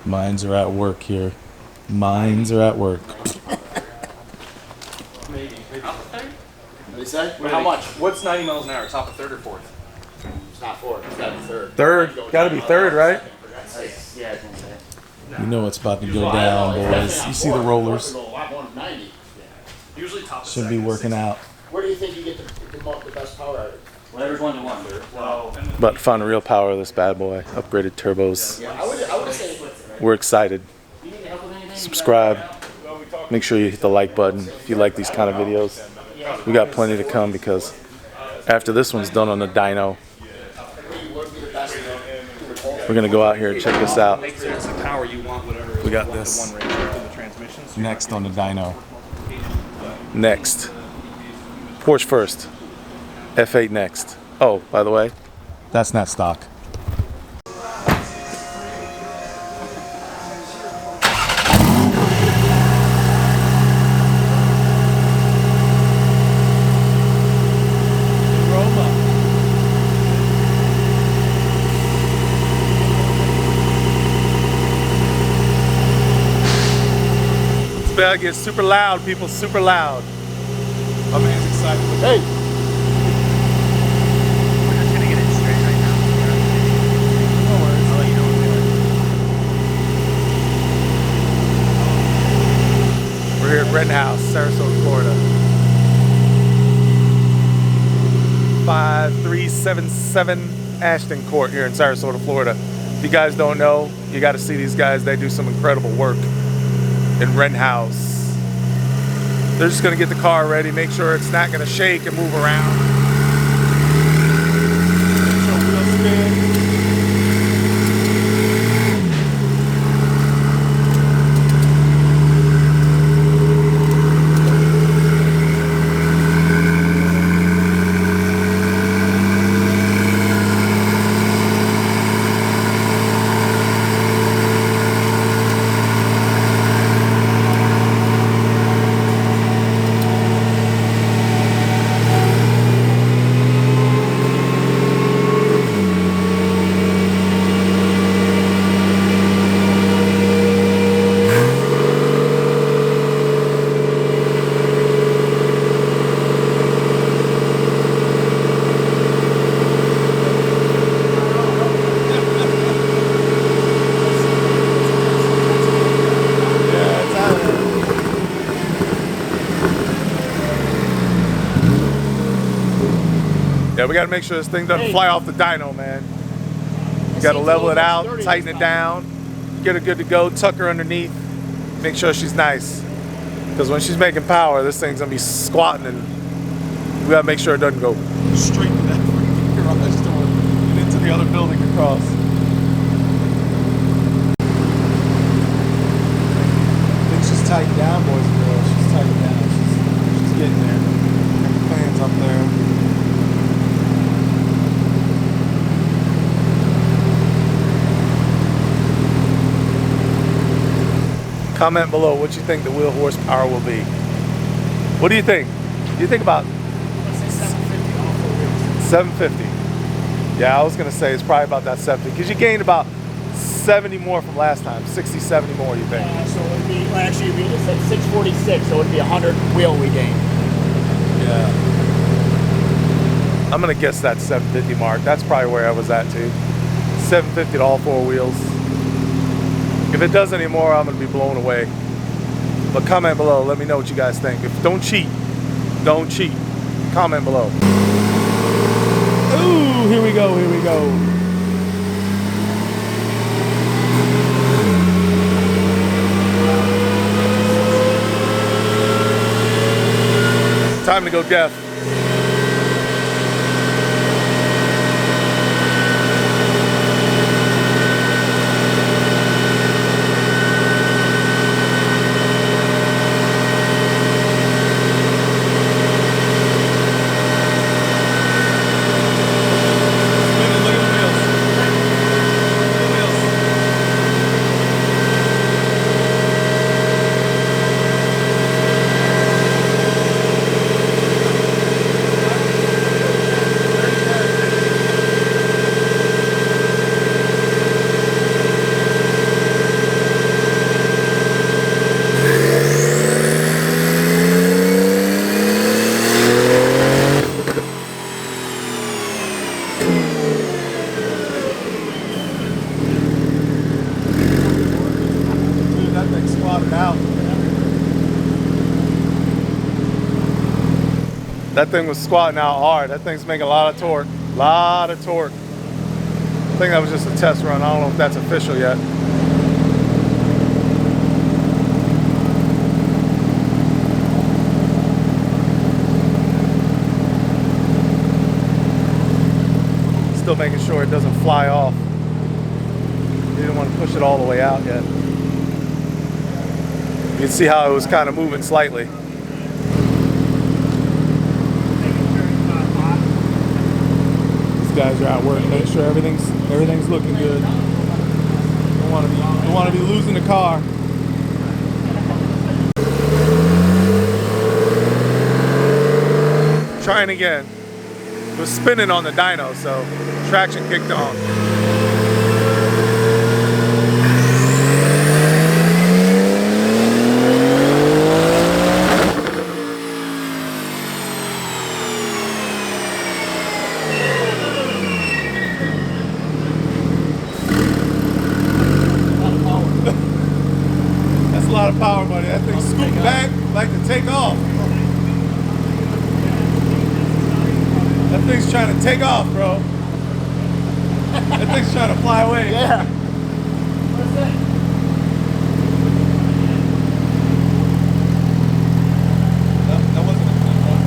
Minds are at work here. Minds are at work. What do you say? How much? What's 90 miles an hour? Top of third or fourth? It's not fourth. It's got to be third. Third? Gotta be third, right? Yeah, I think so. You know what's about to go down, boys. You see the rollers. Usually top of Should be working out. Where do you think you get the best power out of it? Whatever's 1 to 1. Well, About to find the real power of this bad boy. Upgraded turbos. Yeah, I would say. We're excited. Subscribe. Make sure you hit the like button if you like these kind of videos. We got plenty to come because after this one's done on the dyno, we're gonna go out here and check this out. We got this next on the dyno. Next, Porsche first, F8 next. Oh, by the way, that's not stock. It gets super loud, people, super loud. My man's excited. Hey! We're just gonna get it straight right now. No worries. I'll let you know when We're here at Rittenhouse, Sarasota, Florida. 5377 Ashton Court here in Sarasota, Florida. If you guys don't know, you got to see these guys. They do some incredible work in Rittenhouse. They're just gonna get the car ready, make sure it's not gonna shake and move around. So wheel spin. Yeah, we got to make sure this thing doesn't fly off the dyno, man. You got to level it out, tighten it down, get her good to go, tuck her underneath, make sure she's nice. Because when she's making power, this thing's going to be squatting, and we got to make sure it doesn't go straight to that freaking garage door and into the other building across. I think she's tightened down, boys and girls. She's tightened down. She's getting there. Got the fans up there. Comment below what you think the wheel horsepower will be. What do you think? Do you think about 750? Yeah, I was gonna say it's probably about that 750 because you gained about 70 more from last time. 60, 70 more, you think? So it would be, well, actually, we just said 646, so it would be 100 wheel we gained. Yeah. I'm gonna guess that 750 mark. That's probably where I was at too. 750 to all four wheels. If it does any more, I'm gonna be blown away. But comment below, let me know what you guys think. Don't cheat. Don't cheat. Comment below. Ooh, here we go, here we go. Time to go deaf. That thing was squatting out hard. That thing's making a lot of torque. Lot of torque. I think that was just a test run. I don't know if that's official yet. Still making sure it doesn't fly off. You didn't want to push it all the way out yet. You can see how it was kind of moving slightly. These guys are at work, make sure everything's looking good. Don't want to be losing the car. Trying again. It was spinning on the dyno, so traction kicked on. That's a lot of power, buddy. That thing's scooping back like to take off. That thing's trying to take off, bro. That thing's trying to fly away. Yeah. What's that? That wasn't a good one.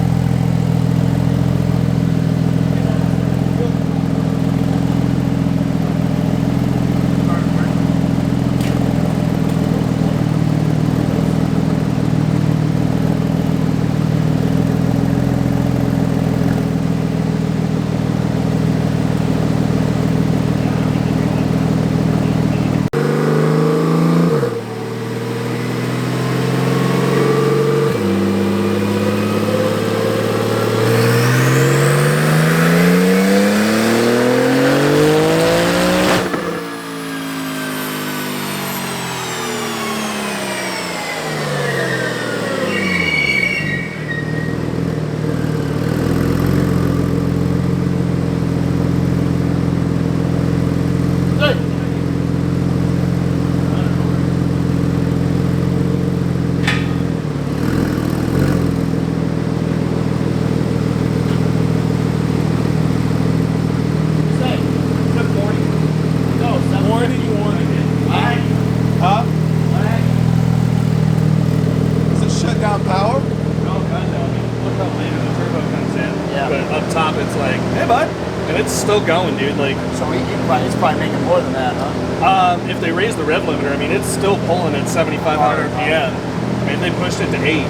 Still going, dude. Like, So it's probably making more than that, huh? if they raise the rev limiter, I mean, it's still pulling at 7,500 RPM. I mean, they pushed it to 8.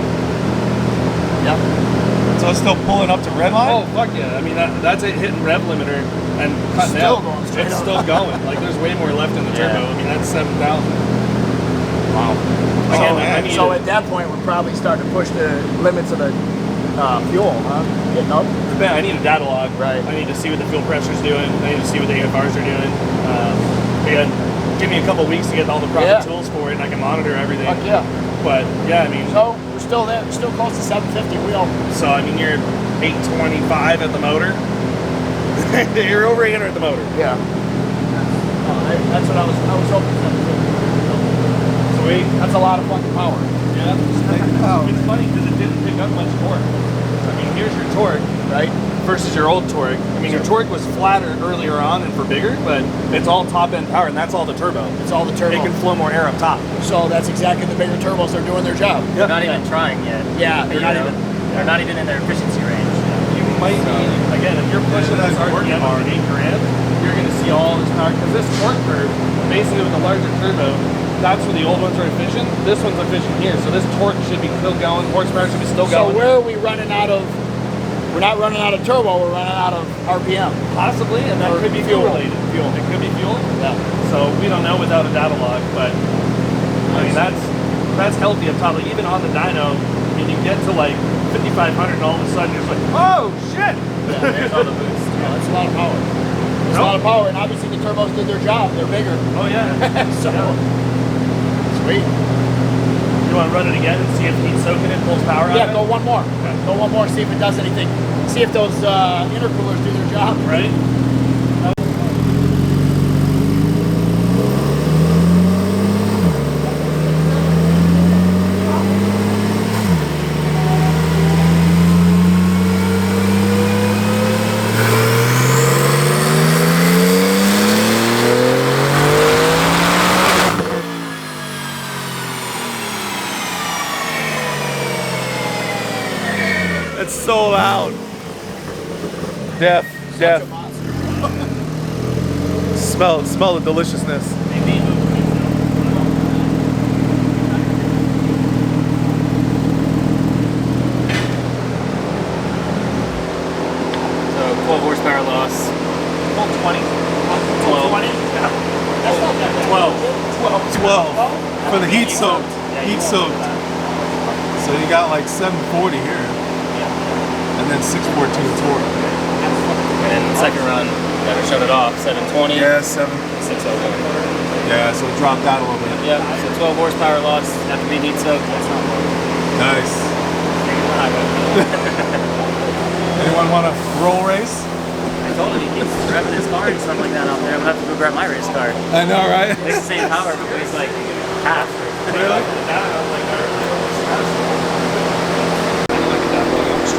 Yep. So it's still pulling up to red line? Oh, fuck yeah. I mean, that's it hitting rev limiter and cutting Still out. going straight It's up. still going. Like, there's way more left in the Yeah. turbo. I mean, that's 7,000. Wow. Again, So at that point, we're probably starting to push the limits of the fuel, huh? Getting up. I need a data log. Right. I need to see what the fuel pressure's doing. I need to see what the AFRs are doing. Again, give me a couple weeks to get all the proper tools for it, and I can monitor everything. Fuck yeah. But yeah, I mean, So we're still there. We're still close to 750 wheel. so I mean, you're 825 at the motor. You're over 800 at the motor. Yeah. That's what I was hoping for. Sweet. That's a lot of fucking power. Yeah. It's funny because it didn't pick up much torque. I mean, here's your torque, Right? versus your old torque. I mean, your torque was flatter earlier on and for bigger, but it's all top end power, and that's all the turbo. It's all the turbo. It can flow more air up top. So that's exactly the bigger turbos. They're doing their job. Yep. Not even trying yet. Yeah, They're not even in their efficiency range. You might be, again, if you're pushing this RPM of 8 grand, you're going to see all this power. Because this torque curve, basically with the larger turbo, that's where the old ones are efficient. This one's efficient here. So this torque should be still going, horsepower should be still So going. where are we running out of? We're not running out of turbo. We're running out of RPM. Possibly, and that Or could be fuel. fuel related. Fuel. It could be fuel. Yeah. So we don't know without a data log, but I mean that's healthy up top. Like even on the dyno, I mean you get to like 5,500 and all of a sudden you're just like, oh shit! Yeah, there's all the boost. That's a lot of power. It's a lot of power, and obviously the turbos did their job. They're bigger. Oh yeah. So sweet. You want to run it again and see if heat soaking it pulls power out Yeah, of it? go one more. Go one more. See if it does anything. See if those intercoolers do their job. Right? Def. Such a monster. Smell the deliciousness. So 12 horsepower loss. 20. 12. 20? Yeah. That's not that bad. 12. 12 for the heat soaked. Yeah, Heat you won't soaked. do that. So you got like 740 here, and then 614 torque. And then second run, got to shut it off. 720. Yeah, 7. 601. Yeah, so it dropped out a little bit. Yeah, so 12 horsepower loss after being heat soaked. That's not much. Nice. Take it to the highway. Anyone want to roll race? I told him he keeps revving his car and stuff like that out there. I'm gonna have to go grab my race car. I know, right? Makes the same power, but weighs like half. Really?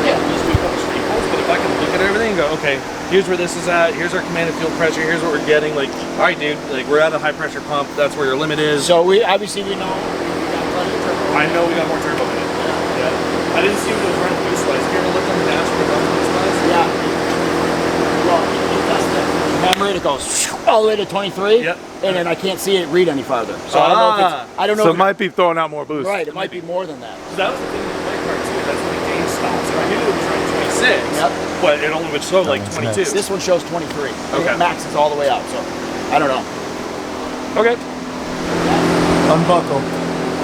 But if I can look at everything and go, okay, here's where this is at, here's our commanded fuel pressure, here's what we're getting, like, all right, dude, like, we're at a high pressure pump, that's where your limit is. So we know we got plenty of turbo. I know we got more turbo in it. Yeah. I didn't see what it was running boost wise. Have you ever looked on the dashboard on boost wise? Yeah. Well, you test it. Remember it goes all the way to 23. Yep. And then I can't see it read any farther. So I don't know if it's, I don't know. So if it might be throwing out more boost. right. It might be more than that. So that was the thing with the bike car too. That's when the game stopped. So I knew it was running 26, Yep. but it only would show like 22. This one shows 23. Okay. It maxes all the way out. So I don't know. Okay. Unbuckle,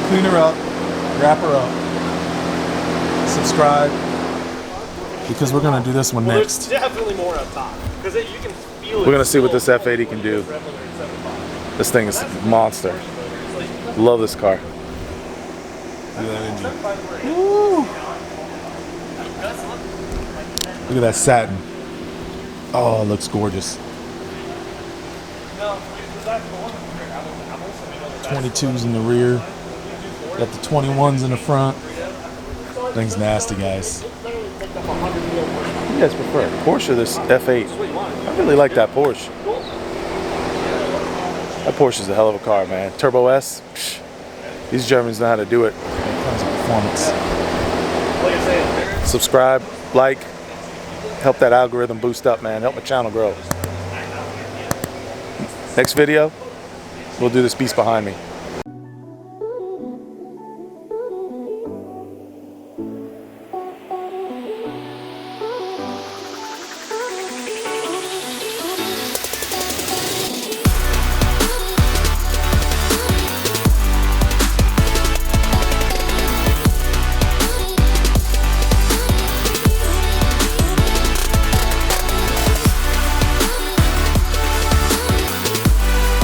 clean her up, wrap her up, subscribe, because we're gonna do this one Well, next. there's definitely more up top because you can feel it. We're gonna see what this F80 can do. This thing is a monster. Love this car. Look at that engine. Woo. Look at that satin. Oh, it looks gorgeous. 22s in the rear. Got the 21s in the front. Thing's nasty, guys. What do you guys prefer, Porsche or this F8? I really like that Porsche. That Porsche is a hell of a car, man. Turbo S. Psh, these Germans know how to do it. When it comes to performance. Subscribe, like, help that algorithm boost up, man. Help my channel grow. Next video, we'll do this beast behind me.